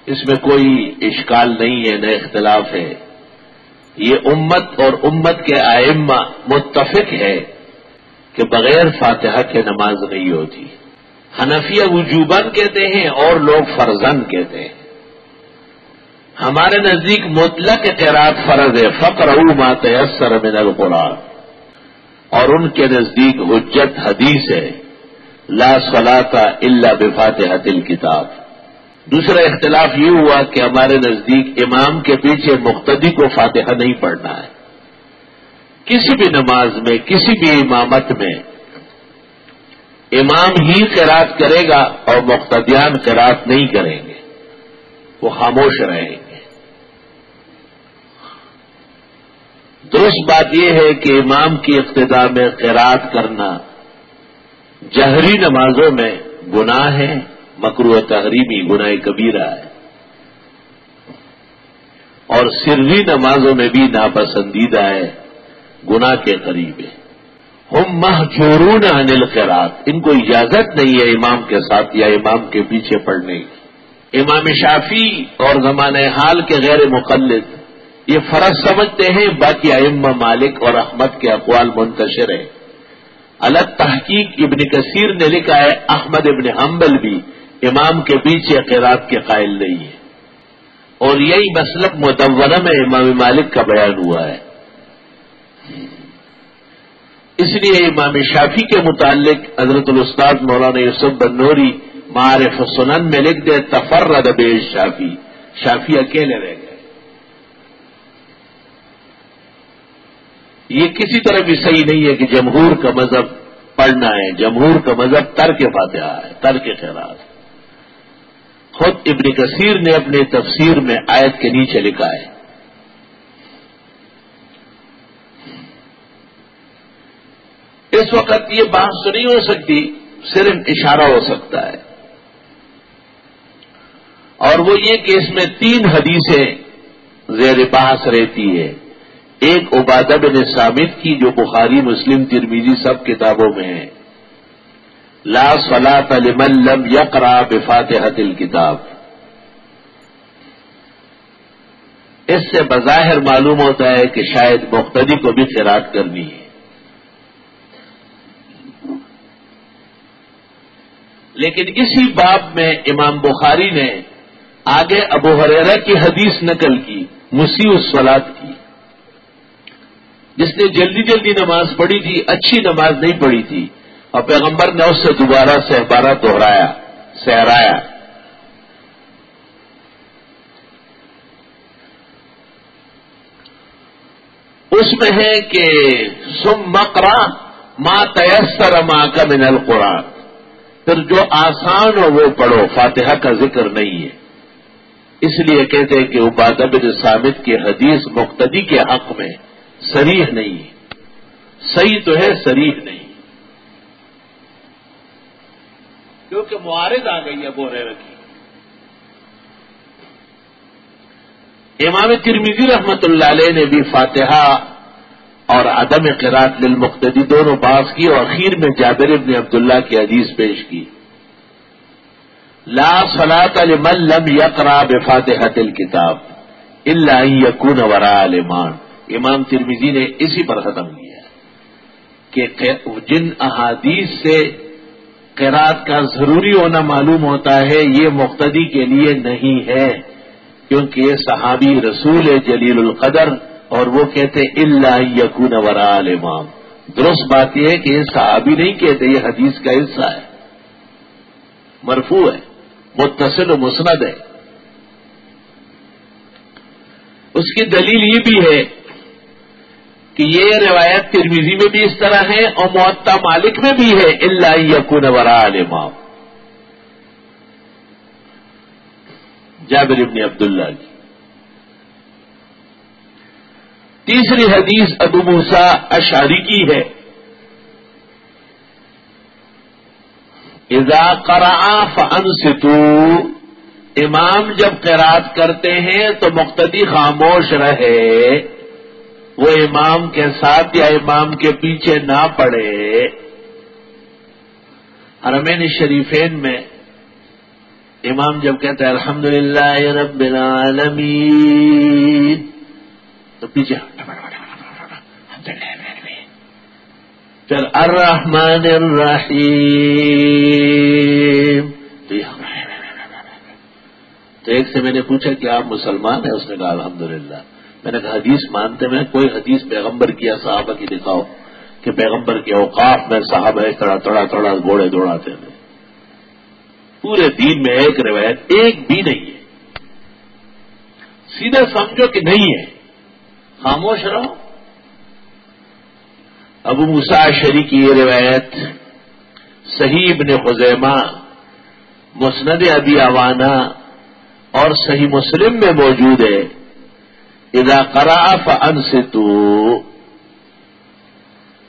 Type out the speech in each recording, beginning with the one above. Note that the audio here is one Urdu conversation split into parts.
اس میں کوئی اشکال نہیں ہے، نہ اختلاف ہے. یہ امت اور امت کے ائمہ متفق ہے کہ بغیر فاتحہ کے نماز نہیں ہوتی. حنفیہ وجوباً کہتے ہیں اور لوگ فرضاً کہتے ہیں. ہمارے نزدیک مطلق قرات فرض ہے، فقرؤوا ما تیسر من القرآن، اور ان کے نزدیک حجت حدیث ہے لا صلاۃ الا بفاتحۃ الکتاب. دوسرا اختلاف یہ ہوا کہ ہمارے نزدیک امام کے پیچھے مقتدی کو فاتحہ نہیں پڑھنا ہے. کسی بھی نماز میں، کسی بھی امامت میں امام ہی قرات کرے گا اور مقتدیان قرات نہیں کریں گے، وہ خاموش رہیں گے. درست بات یہ ہے کہ امام کی اقتداء میں قرات کرنا جہری نمازوں میں گناہ ہے، مکروہ تحریمی، گناہ کبیرہ ہے، اور سری نمازوں میں بھی ناپسندیدہ ہے، گناہ کے قریب ہے. ہم محجورون عن القرات، ان کو اجازت نہیں ہے امام کے ساتھ یا امام کے پیچھے پڑھنے کی. امام شافعی اور زمانہ حال کے غیر مقلد یہ فرض سمجھتے ہیں، باقی ائمہ مالک اور احمد کے اقوال منتشر ہیں. الگ تحقیق ابن کثیر نے لکھا ہے احمد ابن حنبل بھی امام کے پیچھے قرات کے قائل نہیں ہے، اور یہی مسلک مدونہ میں امام مالک کا بیان ہوا ہے. اس لیے امام شافعی کے متعلق حضرت الاستاذ مولانا یوسف بنوری معارف السنن میں لکھ دے تفرد به شافعی، شافعی اکیلے رہ گئے. یہ کسی طرح بھی صحیح نہیں ہے کہ جمہور کا مذہب پڑھنا ہے. جمہور کا مذہب ترک فاتحہ ہے، ترک قرات. خود ابن کثیر نے اپنے تفسیر میں آیت کے نیچے لکھا ہے اس وقت یہ بحث تو نہیں ہو سکتی، صرف اشارہ ہو سکتا ہے، اور وہ یہ کہ اس میں 3 حدیثیں زیر بحث رہتی ہے. ایک عبادہ بن صامت کی جو بخاری، مسلم، ترمذی سب کتابوں میں ہے، لا صلاۃ لمن لم یقرأ بفاتحۃ الکتاب. اس سے بظاہر معلوم ہوتا ہے کہ شاید مقتدی کو بھی قرات کرنی ہے. لیکن اسی باب میں امام بخاری نے آگے ابو ہریرہ کی حدیث نقل کی، مسیء الصلاۃ کی، جس نے جلدی جلدی نماز پڑھی تھی، اچھی نماز نہیں پڑھی تھی، اور پیغمبر نے اس سے دوبارہ سہبارہ سہرایا. اس میں ہے کہ ثم اقرأ ما تیسر معک من القرآن، پھر جو آسان ہو وہ پڑھو، فاتحہ کا ذکر نہیں ہے. اس لیے کہتے ہیں کہ عبادہ بن صامت کی حدیث مقتدی کے حق میں صریح نہیں ہے. صحیح تو ہے، صریح نہیں، کیونکہ معارض آ گئی ابو ہریرہ کی. امام ترمذی رحمۃ اللہ علیہ نے بھی فاتحہ اور عدم قرات للمقتدی دونوں بحث کی، اور اخیر میں جابر ابن عبداللہ کی حدیث پیش کی، لا صلاۃ لمن لم یقرأ بفاتحۃ الکتاب الا ان یکون وراء الامام. امام ترمذی نے اسی پر ختم کیا کہ جن احادیث سے قرات کا ضروری ہونا معلوم ہوتا ہے یہ مقتدی کے لیے نہیں ہے، کیونکہ یہ صحابی رسول جلیل القدر، اور وہ کہتے الا ان یکون وراء الامام. درست بات یہ ہے کہ یہ صحابی نہیں کہتے، یہ حدیث کا حصہ ہے، مرفوع ہے، متصل و مسند ہے. اس کی دلیل یہ بھی ہے کہ یہ روایت ترمذی میں بھی اس طرح ہے اور موطا مالک میں بھی ہے، الا ان یکون وراء الامام، جابر ابن عبداللہ کی. تیسری حدیث ابو موسیٰ اشعری کی ہے، اذا قرأ فانصتوا، امام جب قرات کرتے ہیں تو مقتدی خاموش رہے، وہ امام کے ساتھ یا امام کے پیچھے نہ پڑے. حرمین شریفین میں امام جب کہتا ہے الحمدللہ رب العالمین تو پیچھے پھر الرحمن الرحیم تو ایک سے میں نے پوچھا کہ آپ مسلمان ہیں؟ اس نے کہا الحمدللہ۔ میں نے کہا حدیث مانتے میں کوئی حدیث پیغمبر کی یا صحابہ کی دکھاؤ کہ پیغمبر کے اوقاف میں صحابہ تڑا گھوڑے دوڑاتے تھے۔ پورے دین میں ایک روایت ایک بھی نہیں ہے۔ سیدھا سمجھو کہ نہیں ہے، خاموش رہو۔ ابو موسیٰ اشعری کی یہ روایت صحیح ابن خزیمہ، مسند ابی عوانہ اور صحیح مسلم میں موجود ہے۔ اذا قرأ فانصتوا،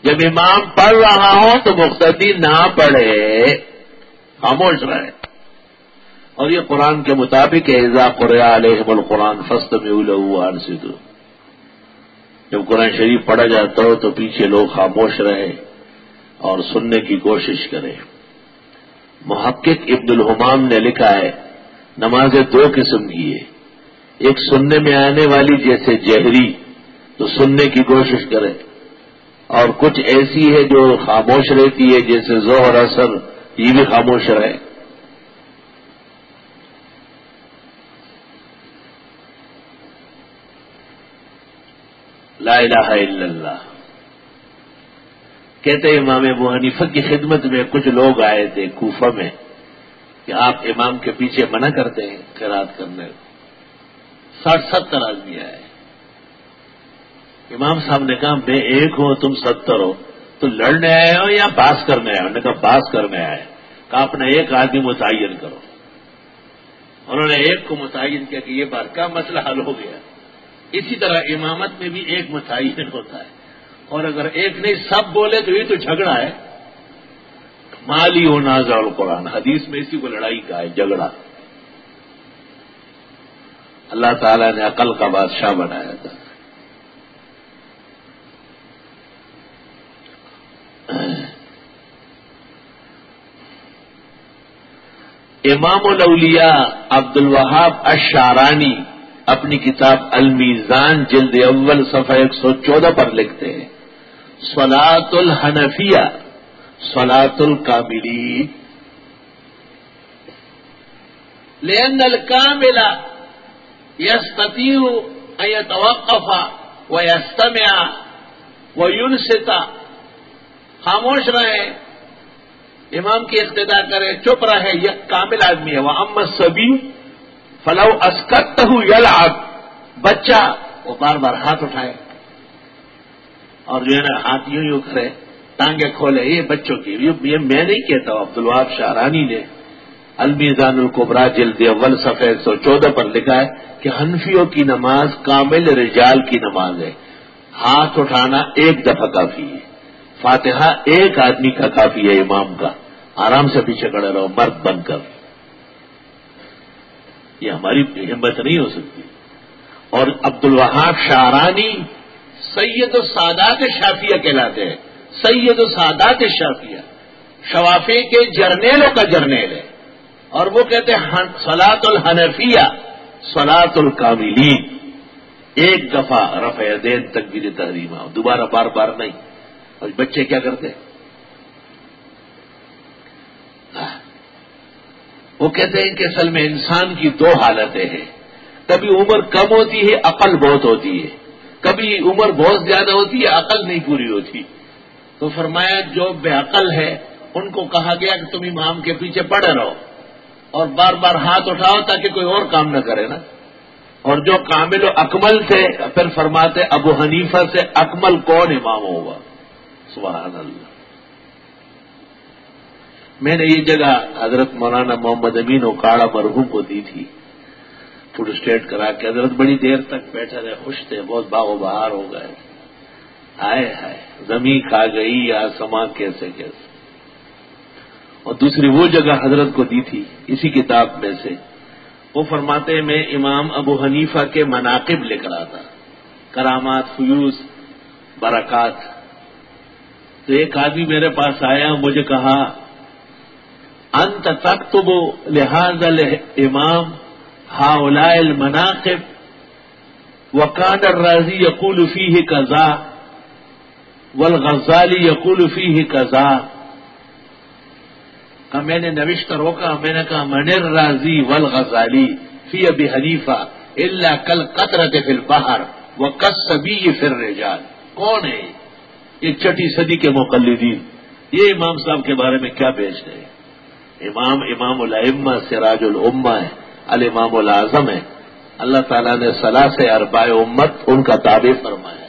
جب امام پڑھ رہا ہو تو مقتدی نہ پڑھے، خاموش رہے۔ اور یہ قرآن کے مطابق ہے اذا قرئ علیہم القرآن فاستمعوا له وانصتوا۔ جب قرآن شریف پڑھا جاتا ہو تو پیچھے لوگ خاموش رہے اور سننے کی کوشش کریں۔ محقق ابن الحمام نے لکھا ہے نمازیں دو قسم کی ہے، ایک سننے میں آنے والی جیسے جہری تو سننے کی کوشش کرے، اور کچھ ایسی ہے جو خاموش رہتی ہے جیسے ظہر اثر، یہ بھی خاموش رہے۔ لا الہ الا اللہ۔ کہتے ہیں امام ابو حنیفہ کی خدمت میں کچھ لوگ آئے تھے کوفہ میں کہ آپ امام کے پیچھے منع کرتے ہیں قرات کرنے کو۔ 60-70 آدمی آئے۔ امام صاحب نے کہا میں ایک ہوں تم 70 ہو، تو لڑنے آئے ہو یا باس کرنے آئے ہو؟ انہوں نے کہا باس کرنے آئے۔ کہا اپنا ایک آدمی متعین کرو۔ انہوں نے ایک کو متعین کیا کہ یہ بات کا مسئلہ حل ہو گیا۔ اسی طرح امامت میں بھی ایک متعین ہوتا ہے، اور اگر ایک نہیں سب بولے تو یہ تو جھگڑا ہے۔ مالی و نازع القرآن، حدیث میں اسی کو لڑائی کا ہے، جھگڑا۔ اللہ تعالیٰ نے عقل کا بادشاہ بنایا تھا۔ امام الاولیاء عبد الوہاب الشعرانی اپنی کتاب المیزان جلد اول صفحہ 114 پر لکھتے ہیں صلاۃ الحنفیہ صلاۃ الکاملین، لأن الكامل يستطيع أن يتوقف ويستمع وينصت۔ خاموش رہے، امام کی اقتداء کرے، چپ رہے، یہ کامل آدمی ہے۔ وَأَمَّا الصَّبِيُّ فَلَوْ أَسْكَتَّهُ يَلْعَبُ، بچہ وہ بار بار ہاتھ اٹھائے اور جو ہے نا ہاتھ یوں کرے، ٹانگیں کھولے، یہ بچوں کی، یہ میں نہیں کہتا ہوں، عبد الوہاب شعرانی نے المیزان الکبریٰ جلد اول صفحہ 114 پر لکھا ہے کہ حنفیوں کی نماز کامل رجال کی نماز ہے، ہاتھ اٹھانا ایک دفعہ کافی ہے، فاتحہ ایک آدمی کا کافی ہے امام کا، آرام سے پیچھے کھڑے رہو مرد بن کر۔ یہ ہماری ہمت نہیں ہو سکتی۔ اور عبد الوہاب شعرانی سید السادات شافعیہ کہلاتے ہیں، سید السادات شافعیہ، شوافی کے جرنیلوں کا جرنیل ہے، اور وہ کہتے ہیں صلاۃ الحنفیہ صلاۃ الکاملین، ایک دفعہ رفع یدین تکبیر تحریمہ، دوبارہ بار بار نہیں۔ اور بچے کیا کرتے ہیں؟ وہ کہتے ہیں کہ اصل میں انسان کی دو حالتیں ہیں، کبھی عمر کم ہوتی ہے عقل بہت ہوتی ہے، کبھی عمر بہت زیادہ ہوتی ہے عقل نہیں پوری ہوتی۔ تو فرمایا جو بے عقل ہے ان کو کہا گیا کہ تم امام کے پیچھے پڑے رہو اور بار بار ہاتھ اٹھاؤ تاکہ کوئی اور کام نہ کرے نا۔ اور جو کامل و اکمل تھے پھر فرماتے ابو حنیفہ سے اکمل کون امام ہوگا؟ سبحان اللہ۔ میں نے یہ جگہ حضرت مولانا محمد امین اوکاڑا مرحوم کو دی تھی، فوڈ اسٹیٹ کرا کے، حضرت بڑی دیر تک بیٹھے رہے، خوش تھے، بہت باغ و بہار ہو گئے، ہائے ہائے زمین کھا گئی آسماں کیسے کیسے۔ اور دوسری وہ جگہ حضرت کو دی تھی اسی کتاب میں سے، وہ فرماتے ہیں میں امام ابو حنیفہ کے مناقب لکھ رہا تھا، کرامات، فیوز، برکات۔ تو ایک آدمی میرے پاس آیا، مجھے کہا انت تکتب لهذا الامام هؤلاء المناقب وكان الرازي يقول فيه كذا والغزالی یقول فیہ کذا. کہ میں نے نوشتہ روکا، میں نے کہا من الرازی والغزالی فی ابی حنیفہ الا کالقطرۃ فی البحر وکالصبی فی الرجال. کون ہے یہ چھٹی صدی کے مقلدین؟ یہ امام صاحب کے بارے میں کیا بیچ رہے ہیں؟ امام الائمہ سراج الامہ ہے، الامام الاعظم ہے. اللہ تعالیٰ نے ثلاث ارباء امت ان کا تابع فرمایا.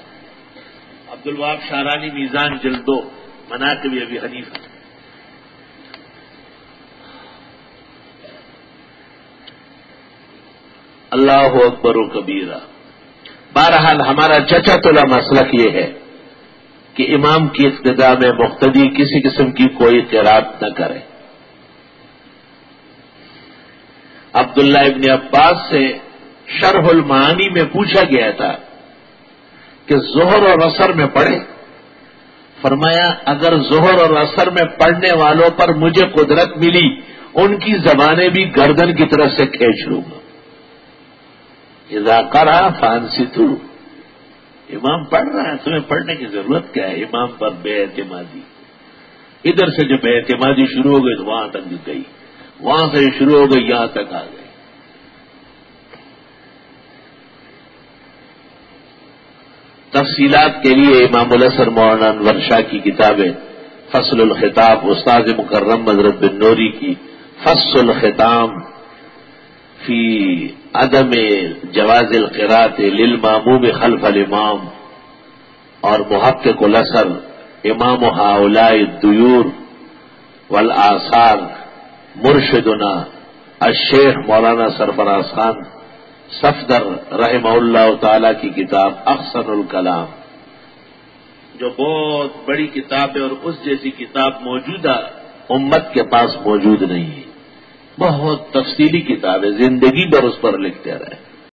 عبد الوهاب شارانی میزان جلد 2 مناقب ابی حنیفہ. اللہ اکبر و کبیرہ. بہرحال ہمارا چچا تلا مسلک یہ ہے کہ امام کی اقتداء میں مقتدی کسی قسم کی کوئی قرات نہ کرے. عبداللہ ابن عباس سے شرح المعانی میں پوچھا گیا تھا کہ ظہر اور عصر میں پڑھے. فرمایا اگر ظہر اور عصر میں پڑھنے والوں پر مجھے قدرت ملی ان کی زبانیں بھی گردن کی طرف سے کھینچ لوں گا. اذا قرأ فانصتوا. امام پڑھ رہا ہے، تمہیں پڑھنے کی ضرورت کیا ہے؟ امام پر بے اعتمادی. ادھر سے جب بے اعتمادی شروع ہو گئی تو وہاں تک گئی، وہاں سے شروع ہو گئی یہاں تک آ گئی. تفصیلات کے لیے امام الاثر مولانا انور شاہ کی کتابیں فصل الخطاب، استاد مکرم حضرت بن نوری کی فصل الختام فی عدم جواز القراءۃ للماموم خلف الامام، اور محقق الاثر امام ہؤلاء الدیور والآثار مرشدنا الشیخ مولانا سرفراز خان صفدر رحمہ اللہ تعالی کی کتاب احسن الکلام، جو بہت بڑی کتاب ہے اور اس جیسی کتاب موجودہ امت کے پاس موجود نہیں ہے. بہت تفصیلی کتاب ہے، زندگی بھر اس پر لکھتے رہے.